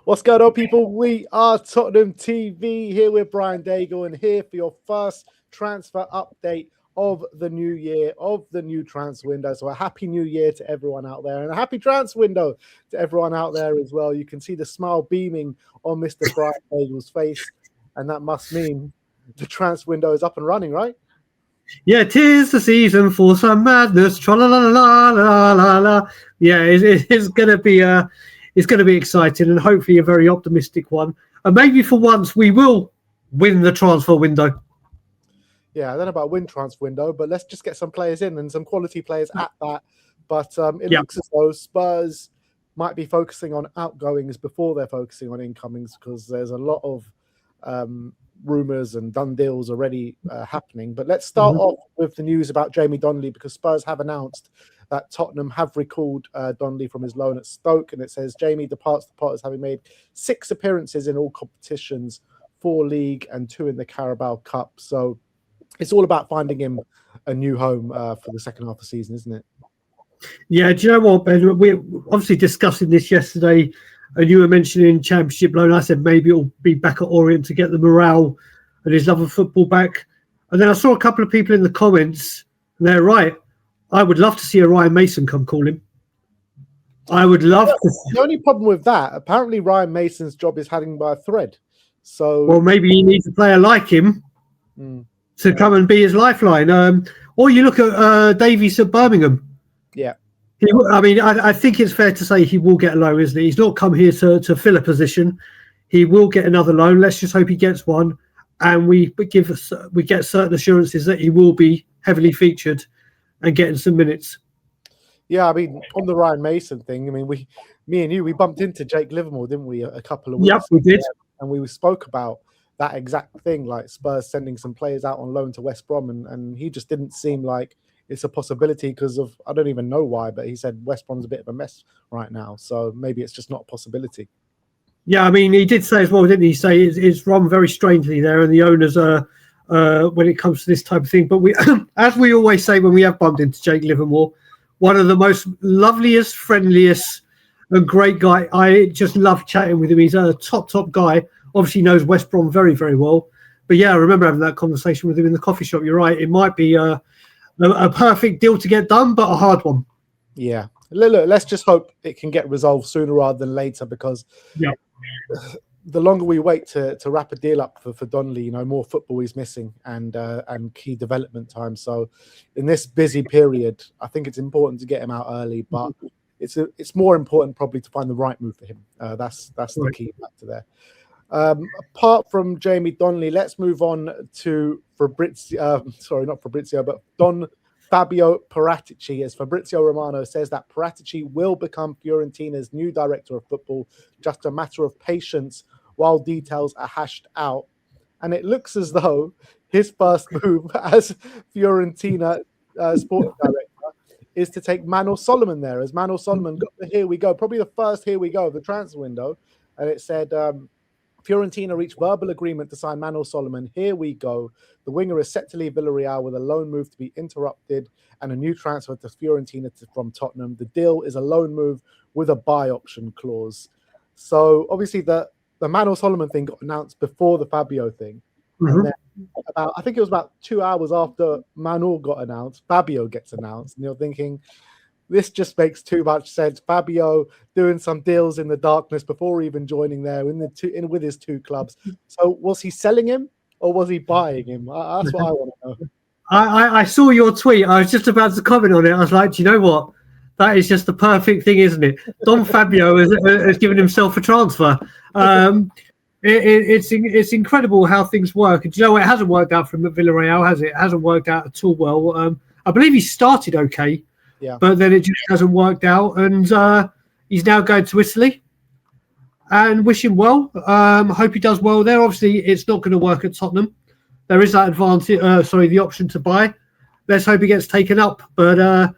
What's going on, people? We are Tottenham TV here with Brian Daigle and here for your first transfer update of the new year, of the new transfer window. So a happy new year to everyone out there and a happy transfer window to everyone out there as well. You can see the smile beaming on Mr. Brian Daigle's face, and that must mean the transfer window is up and running, right? Yeah, 'tis the season for some madness. Tra-la-la-la-la-la-la. Yeah, it's going to be it's going to be exciting and hopefully a very optimistic one. And maybe for once we will win the transfer window. Yeah, I don't know about win transfer window, but let's just get some players in and some quality players at that. But it looks as though Spurs might be focusing on outgoings before they're focusing on incomings, because there's a lot of rumours and done deals already happening. But let's start off with the news about Jamie Donley, because Spurs have announced that Tottenham have recalled Donley from his loan at Stoke, and it says Jamie departs the Potters having made 6 appearances in all competitions, 4 league and 2 in the Carabao Cup. So it's all about finding him a new home for the second half of the season, isn't it? Yeah, do you know what, Ben? We were obviously discussing this yesterday, and you were mentioning Championship loan. I said maybe it'll be back at Orient to get the morale and his love of football back. And then I saw a couple of people in the comments, and they're right. I would love to see a Ryan Mason come call him. I would love to. The only problem with that, apparently Ryan Mason's job is hanging by a thread. So, well, maybe he needs a player like him to come and be his lifeline. Or you look at Davies at Birmingham. Yeah. I think it's fair to say he will get a loan, isn't he? He's not come here to fill a position. He will get another loan. Let's just hope he gets one. And we get certain assurances that he will be heavily featured and getting some minutes. Yeah, I mean, on the Ryan Mason thing, I mean, me and you, we bumped into Jake Livermore, didn't we, a couple of weeks ago? Yep, we did. And we spoke about that exact thing, like Spurs sending some players out on loan to West Brom, and he just didn't seem like it's a possibility because of, I don't even know why, but he said West Brom's a bit of a mess right now. So maybe it's just not a possibility. Yeah, I mean, he did say as well, didn't he? Say it's run very strangely there, and the owners are, when it comes to this type of thing. But we, as we always say when we have bumped into Jake Livermore, one of the most loveliest, friendliest, and great guy. I just love chatting with him. He's a top guy. Obviously knows West Brom very, very well. But yeah, I remember having that conversation with him in the coffee shop. You're right. It might be a perfect deal to get done, but a hard one. Yeah. Look, let's just hope it can get resolved sooner rather than later, because the longer we wait to wrap a deal up for Donley, more football is missing and key development time. So in this busy period, I think it's important to get him out early, but it's more important probably to find the right move for him. That's the key factor there. Apart from Jamie Donley, let's move on to Don Fabio Paratici, as Fabrizio Romano says that Paratici will become Fiorentina's new director of football, just a matter of patience while details are hashed out. And it looks as though his first move as Fiorentina sporting director is to take Manuel Solomon there, as Manuel Solomon got the here we go, probably the first here we go of the transfer window. And it said, Fiorentina reached verbal agreement to sign Manuel Solomon. Here we go. The winger is set to leave Villarreal with a loan move to be interrupted and a new transfer to Fiorentina from Tottenham. The deal is a loan move with a buy option clause. So obviously the Manuel Solomon thing got announced before the Fabio thing. And then I think it was about 2 hours after Manuel got announced, Fabio gets announced. And you're thinking, this just makes too much sense. Fabio doing some deals in the darkness before even joining there with his 2 clubs. So was he selling him or was he buying him? That's what I want to know. I saw your tweet. I was just about to comment on it. I was like, do you know what? That is just the perfect thing, isn't it? Don Fabio has given himself a transfer. It's incredible how things work. Do you know, it hasn't worked out for Villarreal, has it? It hasn't worked out at all well. I believe he started okay. Yeah. But then it just hasn't worked out, and he's now going to Italy. And wish him well. Hope he does well there. Obviously, it's not going to work at Tottenham. There is that advantage. The option to buy. Let's hope he gets taken up. But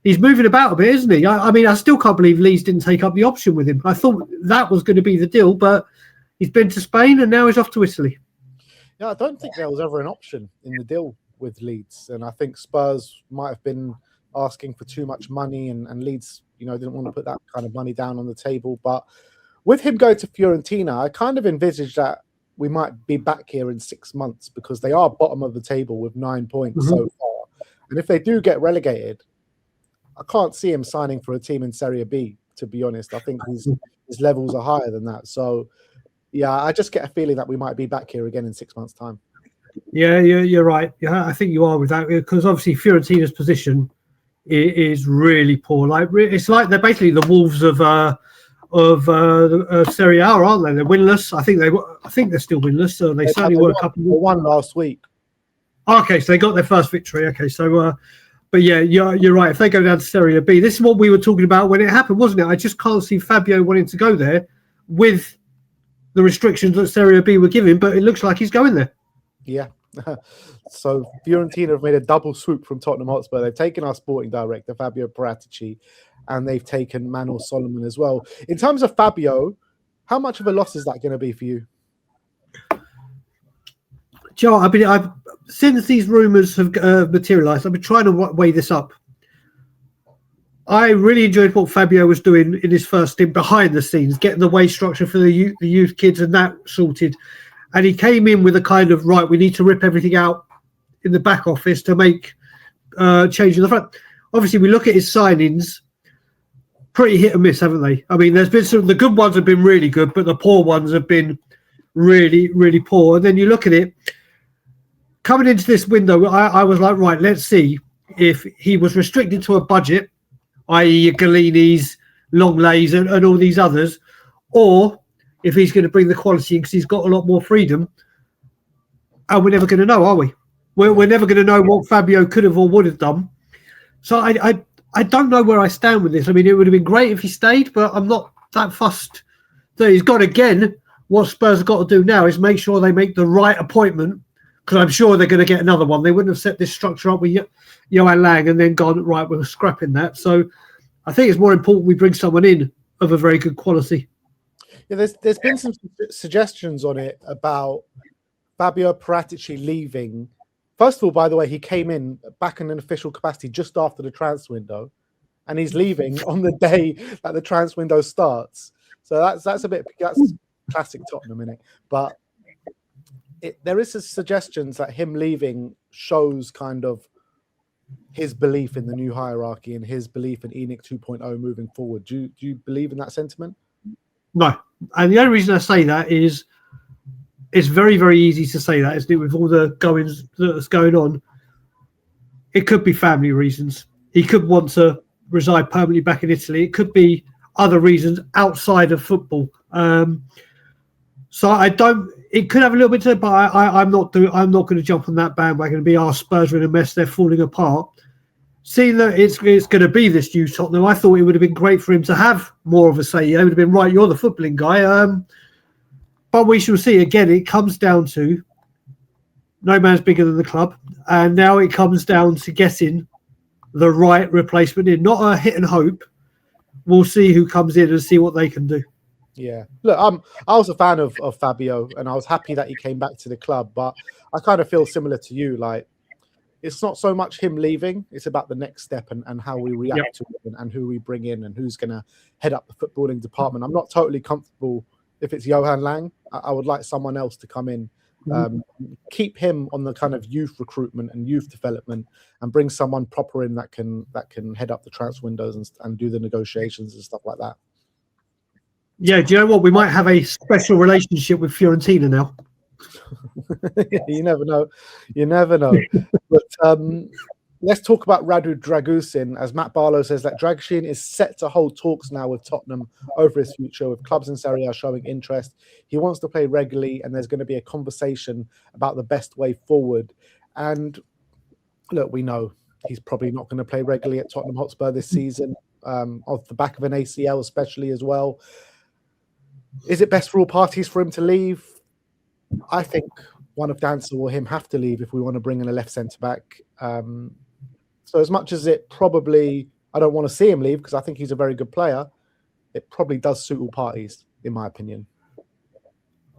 he's moving about a bit, isn't he? I still can't believe Leeds didn't take up the option with him. I thought that was going to be the deal, but he's been to Spain and now he's off to Italy. Yeah, I don't think there was ever an option in the deal with Leeds, and I think Spurs might have been asking for too much money, and Leeds, didn't want to put that kind of money down on the table. But with him going to Fiorentina, I kind of envisaged that we might be back here in 6 months because they are bottom of the table with 9 points so far. And if they do get relegated, I can't see him signing for a team in Serie B, to be honest. I think his levels are higher than that. So, yeah, I just get a feeling that we might be back here again in 6 months' time. Yeah, you're right. Yeah, I think you are with that, because obviously Fiorentina's position is really poor. Like, it's like they're basically the Wolves of Serie A, aren't they? They're winless. I think they're still winless. So they certainly were a couple. They won last week. Okay, so they got their first victory. Okay, so but yeah, you're right. If they go down to Serie B, this is what we were talking about when it happened, wasn't it? I just can't see Fabio wanting to go there with the restrictions that Serie B were giving, but it looks like he's going there. Yeah. So Fiorentina have made a double swoop from Tottenham Hotspur. They've taken our sporting director, Fabio Paratici, and they've taken Manuel Solomon as well. In terms of Fabio, how much of a loss is that going to be for you? Joe, I've since these rumours have materialised, I've been trying to weigh this up. I really enjoyed what Fabio was doing in his first stint behind the scenes, getting the wage structure for the youth kids and that sorted. And he came in with a kind of, right, we need to rip everything out in the back office to make change in the front. Obviously, we look at his signings, pretty hit and miss, haven't they? I mean, there's been some, the good ones have been really good, but the poor ones have been really, really poor. And then you look at it, coming into this window, I was like, right, let's see if he was restricted to a budget, i.e. Galini's, Longlay's and all these others, or if he's going to bring the quality in because he's got a lot more freedom. And we're never going to know, are we? We're never going to know what Fabio could have or would have done. So I don't know where I stand with this. I mean, it would have been great if he stayed, but I'm not that fussed. So he's got, again, what Spurs have got to do now is make sure they make the right appointment, because I'm sure they're going to get another one. They wouldn't have set this structure up with Johan Lang and then gone, right, we're scrapping that. So I think it's more important we bring someone in of a very good quality. Yeah, there's been some suggestions on it about Fabio Paratici leaving. First of all, by the way, he came in back in an official capacity just after the transfer window, and he's leaving on the day that the transfer window starts. So that's classic Tottenham, innit? But there is suggestions that him leaving shows kind of his belief in the new hierarchy and his belief in ENIC 2.0 moving forward. Do you believe in that sentiment? No. And the only reason I say that is it's very, very easy to say that, isn't it, with all the goings that's going on. It could be family reasons. He could want to reside permanently back in Italy. It could be other reasons outside of football. So I don't. It could have a little bit to it, but I'm not going to jump on that bandwagon and be, Spurs are in a mess, they're falling apart. Seeing that it's going to be this new Tottenham, I thought it would have been great for him to have more of a say. It would have been, right, you're the footballing guy. But we shall see. Again, it comes down to no man's bigger than the club. And now it comes down to getting the right replacement in, not a hit and hope. We'll see who comes in and see what they can do. Yeah. Look, I was a fan of Fabio, and I was happy that he came back to the club. But I kind of feel similar to you. Like, it's not so much him leaving. It's about the next step and how we react to it and who we bring in and who's going to head up the footballing department. I'm not totally comfortable if it's Johan Lang. I would like someone else to come in, keep him on the kind of youth recruitment and youth development, and bring someone proper in that can head up the transfer windows and do the negotiations and stuff like that. Yeah, do you know what? We might have a special relationship with Fiorentina now. You never know. You never know. But let's talk about Radu Dragusin. As Matt Barlow says, that Dragusin is set to hold talks now with Tottenham over his future, with clubs in Serie A showing interest. He wants to play regularly, and there's going to be a conversation about the best way forward. And look, we know he's probably not going to play regularly at Tottenham Hotspur this season, off the back of an ACL especially as well. Is it best for all parties for him to leave? I think one of Dancer or him have to leave if we want to bring in a left centre-back. So as much as it probably, I don't want to see him leave because I think he's a very good player, it probably does suit all parties, in my opinion.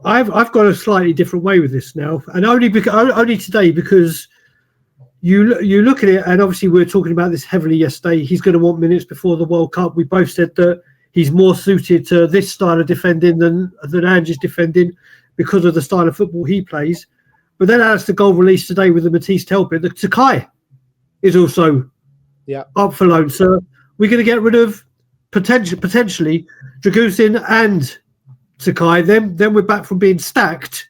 I've got a slightly different way with this now, and only today, because you look at it, and obviously we were talking about this heavily yesterday. He's going to want minutes before the World Cup. We both said that he's more suited to this style of defending than Ange's defending because of the style of football he plays. But then as the goal released today with the Matisse helping, the Takai is also up for loan. So we're going to get rid of potentially Dragusin and Takai. Then we're back from being stacked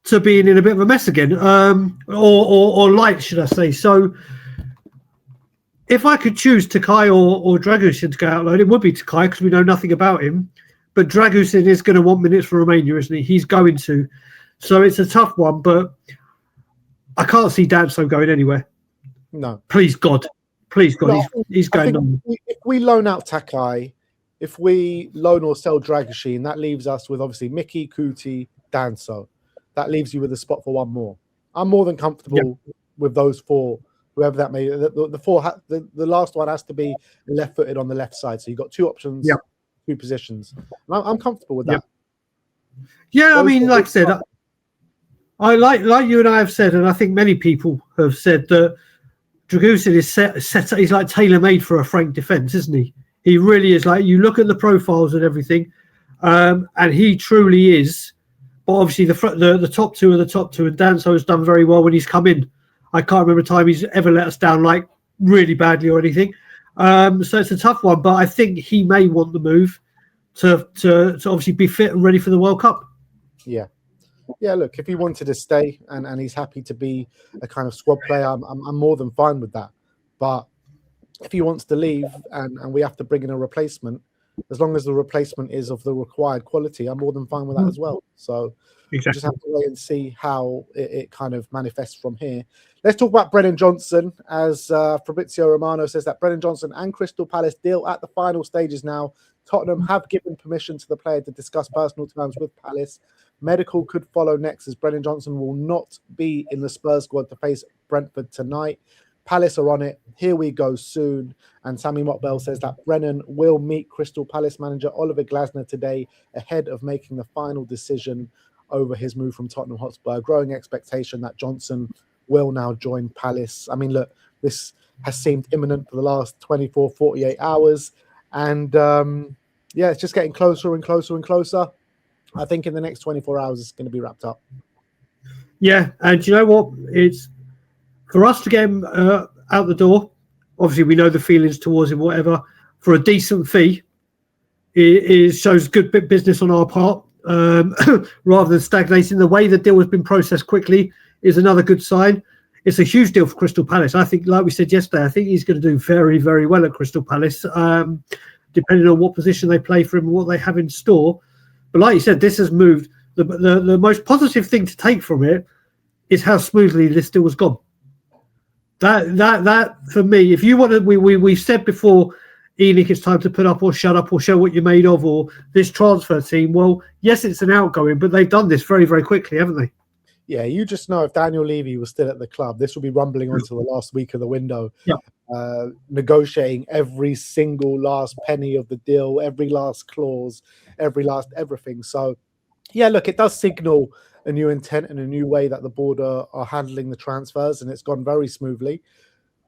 to being in a bit of a mess again, or light, should I say. So if I could choose Takai or Dragusin to go out loan, it would be Takai because we know nothing about him. But Dragusin is going to want minutes for Romania, isn't he? He's going to. So it's a tough one, but I can't see Danso going anywhere. No. Please, God. No, he's going on. If we loan out Takai, if we loan or sell Dragusin, that leaves us with obviously Mickey, Kuti, Danso. That leaves you with a spot for one more. I'm more than comfortable with those four, whoever that may be. The last one has to be left-footed on the left side. So you've got two options, two positions. I'm comfortable with that. Yeah, I mean, like I said, I like you and I have said, and I think many people have said that Dragusin is set. He's like tailor-made for a Frank defence, isn't he? He really is. Like, you look at the profiles and everything, and he truly is. But obviously, the top two are the top two, and Danso has done very well when he's come in. I can't remember a time he's ever let us down like really badly or anything. So it's a tough one, but I think he may want the move to obviously be fit and ready for the World Cup. Yeah. Yeah, look, if he wanted to stay and he's happy to be a kind of squad player, I'm more than fine with that. But if he wants to leave and we have to bring in a replacement, as long as the replacement is of the required quality, I'm more than fine with that as well. So we just have to wait and see how it kind of manifests from here. Let's talk about Brennan Johnson, as Fabrizio Romano says that Brennan Johnson and Crystal Palace deal at the final stages now. Tottenham have given permission to the player to discuss personal terms with Palace. Medical could follow next, as Brennan Johnson will not be in the Spurs squad to face Brentford tonight. Palace are on it. Here we go soon. And Sammy Motbell says that Brennan will meet Crystal Palace manager Oliver Glasner today ahead of making the final decision over his move from Tottenham Hotspur. Growing expectation that Johnson will now join Palace. I mean, look, this has seemed imminent for the last 24, 48 hours. And it's just getting closer and closer and closer. I think in the next 24 hours, it's going to be wrapped up. Yeah, and you know what? It's for us to get him out the door. Obviously, we know the feelings towards him, whatever. For a decent fee, it shows good business on our part rather than stagnating. The way the deal has been processed quickly is another good sign. It's a huge deal for Crystal Palace. I think, like we said yesterday, I think he's going to do very, very well at Crystal Palace, depending on what position they play for him and what they have in store. But like you said, this has moved. The most positive thing to take from it is how smoothly this deal was gone. That for me, if you want to, we said before, Enoch, it's time to put up or shut up or show what you're made of, or this transfer team. Well, yes, it's an outgoing, but they've done this very, very quickly, haven't they? Yeah, you just know if Daniel Levy was still at the club, this will be rumbling on to the last week of the window. Yeah. Negotiating every single last penny of the deal, every last clause, every last everything. So, yeah, look, it does signal a new intent and a new way that the board are handling the transfers, and it's gone very smoothly.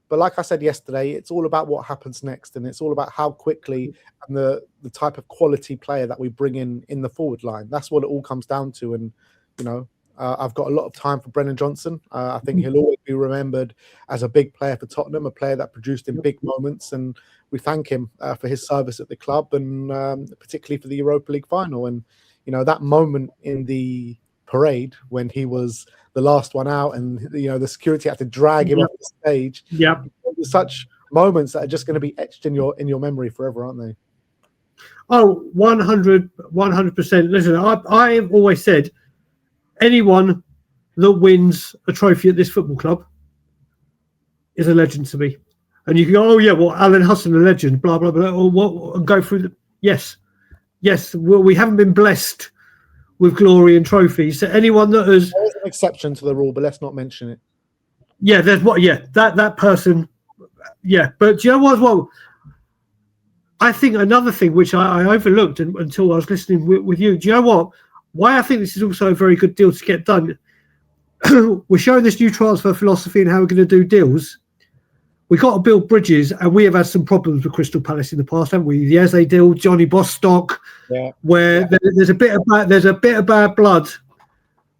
But like I said yesterday, it's all about what happens next, and it's all about how quickly and the type of quality player that we bring in the forward line. That's what it all comes down to. And, you know, I've got a lot of time for Brennan Johnson. I think he'll always be remembered as a big player for Tottenham, a player that produced in big moments, and we thank him for his service at the club, and particularly for the Europa League final. And, you know, that moment in the parade when he was the last one out and, you know, the security had to drag him off the stage. Yeah. Such moments that are just going to be etched in your memory forever, aren't they? Oh, 100%. Listen, I have always said, anyone that wins a trophy at this football club is a legend to me. And you can go, oh yeah, well, Alan Hudson, a legend, blah, blah, blah, or what, and go through the, yes. Well, we haven't been blessed with glory and trophies. So anyone that has... There's an exception to the rule, but let's not mention it. Yeah, there's what, yeah, that person, yeah. But do you know what as well? I think another thing which I overlooked until I was listening with you, do you know what? Why I think this is also a very good deal to get done. We're showing this new transfer philosophy and how we're going to do deals. we got to build bridges, and we have had some problems with Crystal Palace in the past, haven't we? The Eze deal, Johnny Bostock, where there's a bit of bad blood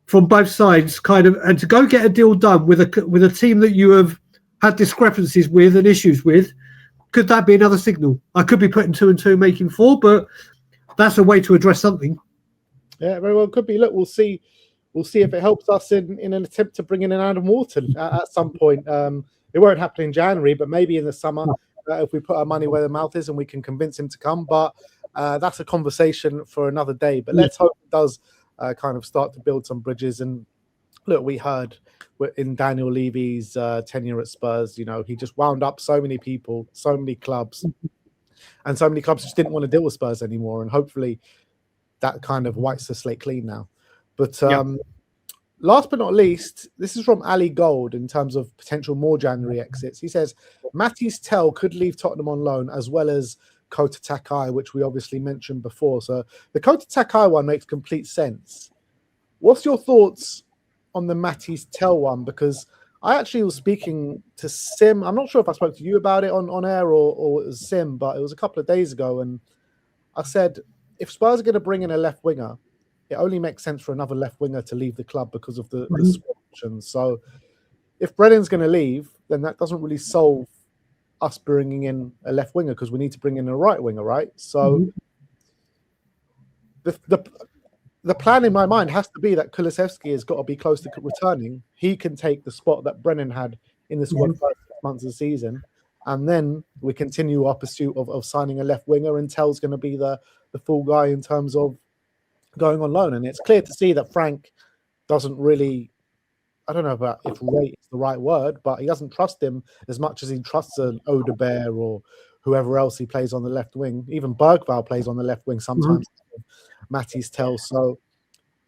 from both sides, kind of, and to go get a deal done with a team that you have had discrepancies with and issues with, could that be another signal? I could be putting 2 and 2, making 4, but that's a way to address something. Yeah, very well could be. Look, we'll see. We'll see if it helps us in an attempt to bring in an Adam Wharton at some point. It won't happen in January, but maybe in the summer if we put our money where the mouth is and we can convince him to come. But that's a conversation for another day. But let's hope it does kind of start to build some bridges. And look, we heard in Daniel Levy's tenure at Spurs, he just wound up so many people, so many clubs, and so many clubs just didn't want to deal with Spurs anymore. And hopefully that kind of wipes the slate clean now. But last but not least, this is from Ali Gold in terms of potential more January exits. He says, Matisse Tell could leave Tottenham on loan, as well as Kota Takai, which we obviously mentioned before. So the Kota Takai one makes complete sense. What's your thoughts on the Matisse Tell one? Because I actually was speaking to Sim. I'm not sure if I spoke to you about it on air or it was Sim, but it was a couple of days ago. And I said, if Spurs are going to bring in a left winger, it only makes sense for another left winger to leave the club because of the swap options. So if Brennan's going to leave, then that doesn't really solve us bringing in a left winger, because we need to bring in a right winger, right? So the plan in my mind has to be that Kulusevski has got to be close to returning. He can take the spot that Brennan had in the squad for 6 months of the season. And then we continue our pursuit of signing a left winger, and Tell's going to be the full guy in terms of going on loan. And it's clear to see that Frank doesn't really, I don't know about if rate is the right word, but he doesn't trust him as much as he trusts an Odebear or whoever else he plays on the left wing. Even Bergvall plays on the left wing sometimes. Matisse Tell. So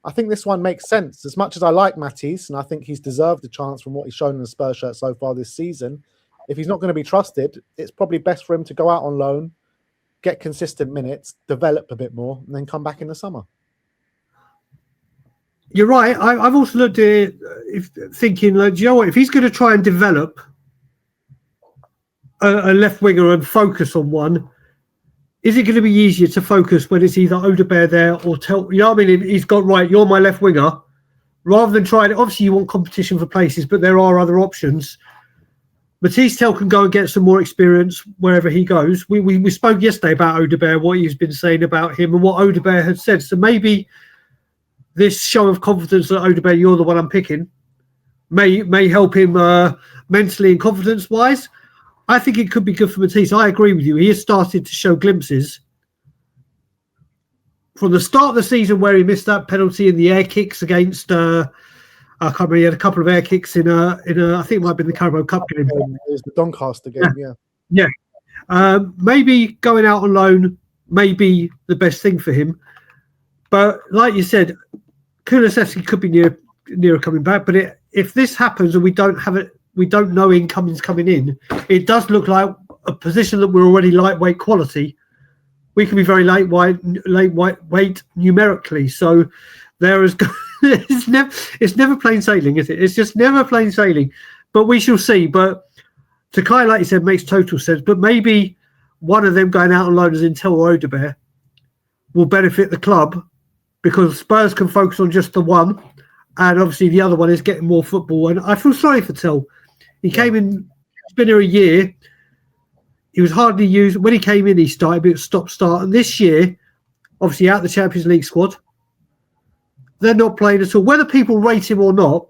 I think this one makes sense. As much as I like Matisse, and I think he's deserved a chance from what he's shown in the Spurs shirt so far this season, if he's not going to be trusted, it's probably best for him to go out on loan, get consistent minutes, develop a bit more, and then come back in the summer. You're right. I've also looked at it thinking, like, do you know what? If he's going to try and develop a left winger and focus on one, is it going to be easier to focus when it's either Odebear there or Tell? You know what I mean? He's got, right, you're my left winger. Rather than trying, obviously you want competition for places, but there are other options. Matisse Tell can go and get some more experience wherever he goes. We spoke yesterday about Odebear, what he's been saying about him and what Odebear had said. So maybe this show of confidence that Odebear, you're the one I'm picking, may help him mentally and confidence-wise. I think it could be good for Matisse. I agree with you. He has started to show glimpses. From the start of the season where he missed that penalty in the air kicks against, I can't remember, he had a couple of air kicks in a I think it might have been the Carabao Cup game. It was the Doncaster game, yeah. Maybe going out on loan may be the best thing for him. But like you said, Kulusevski could be near coming back. But if this happens and we don't know incomings coming in, it does look like a position that we're already lightweight quality. We can be very lightweight numerically. So there is it's never plain sailing, is it? It's just never plain sailing. But we shall see. But Takai, like you said, makes total sense. But maybe one of them going out on loan as Intel or Odebear will benefit the club, because Spurs can focus on just the one, and obviously the other one is getting more football. And I feel sorry for Tell. He came in, it's been here a year. He was hardly used. When he came in, he started, but it was stop-start. And this year, obviously out of the Champions League squad, they're not playing at all, whether people rate him or not.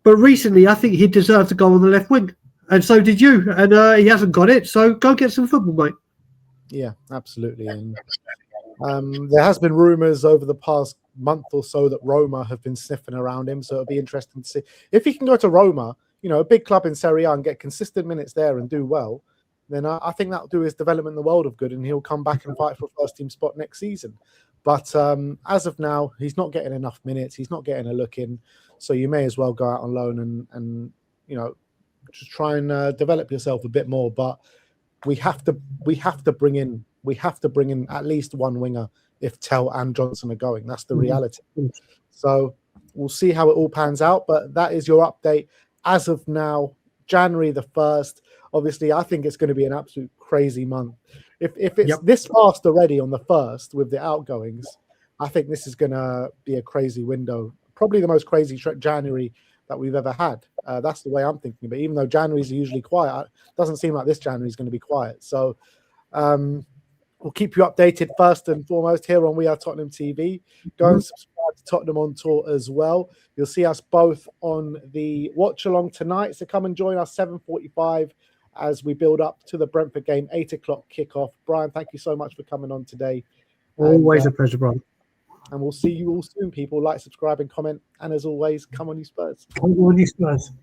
But recently, I think he deserved to go on the left wing. And so did you. And he hasn't got it. So go get some football, mate. Yeah, absolutely. And there has been rumours over the past month or so that Roma have been sniffing around him. So it'll be interesting to see. If he can go to Roma, a big club in Serie A, and get consistent minutes there and do well, then I think that'll do his development the world of good, and he'll come back and fight for a first-team spot next season. But as of now, he's not getting enough minutes. He's not getting a look in. So you may as well go out on loan and just try and develop yourself a bit more. But we have to bring in at least one winger if Tell and Johnson are going. That's the reality. So we'll see how it all pans out. But that is your update as of now, January the 1st. obviously, I think it's going to be an absolute crazy month. If it's this fast already on the 1st with the outgoings, I think this is going to be a crazy window. Probably the most crazy January that we've ever had. That's the way I'm thinking. But even though Januaries are usually quiet, it doesn't seem like this January is going to be quiet. So we'll keep you updated first and foremost here on We Are Tottenham TV. Go and subscribe to Tottenham on Tour as well. You'll see us both on the watch along tonight. So come and join us 7:45 as we build up to the Brentford game, 8 o'clock kickoff. Brian, thank you so much for coming on today. Always a pleasure, Brian. And we'll see you all soon, people. Like, subscribe, and comment. And as always, come on, you Spurs. Come on, you Spurs.